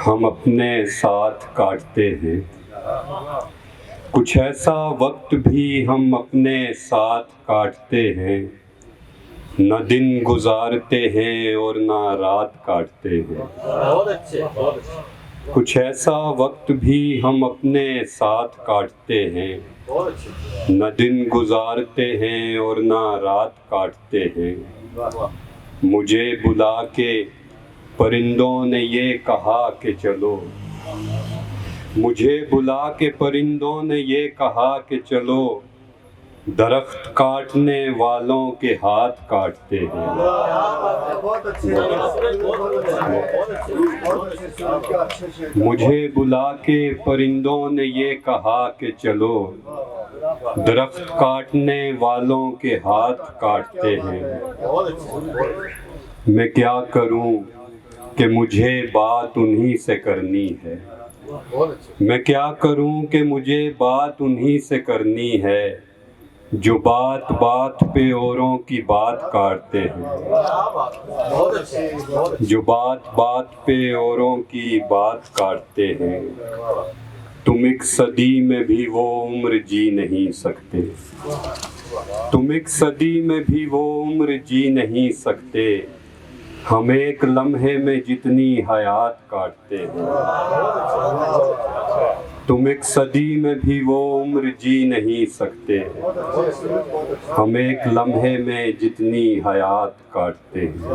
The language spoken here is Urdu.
ہم اپنے ساتھ کاٹتے ہیں، کچھ ایسا وقت بھی ہم اپنے ساتھ کاٹتے ہیں، نہ دن گزارتے ہیں اور نہ رات کاٹتے ہیں۔ کچھ ایسا وقت بھی ہم اپنے ساتھ کاٹتے ہیں، نہ دن گزارتے ہیں اور نہ رات کاٹتے ہیں۔ مجھے بلا کے پرندوں نے یہ کہا کہ چلو، مجھے بلا کے پرندوں نے یہ کہا کہ چلو، درخت کاٹنے والوں کے ہاتھ کاٹتے ہیں۔ مجھے بلا کے پرندوں نے یہ کہا کہ چلو، درخت کاٹنے والوں کے ہاتھ کاٹتے ہیں۔ میں کیا کروں کہ مجھے بات انہی سے کرنی ہے، میں کیا کروں کہ مجھے بات انہی سے کرنی ہے، جو بات بات پہ اوروں کی بات کاٹتے ہیں، جو بات بات پہ اوروں کی بات کاٹتے ہیں۔ تم ایک صدی میں بھی وہ عمر جی نہیں سکتے، تم ایک صدی میں بھی وہ عمر جی نہیں سکتے، ہم ایک لمحے میں جتنی حیات کاٹتے ہیں۔ تم ایک صدی میں بھی وہ عمر جی نہیں سکتے، ہم ایک لمحے میں جتنی حیات کاٹتے ہیں۔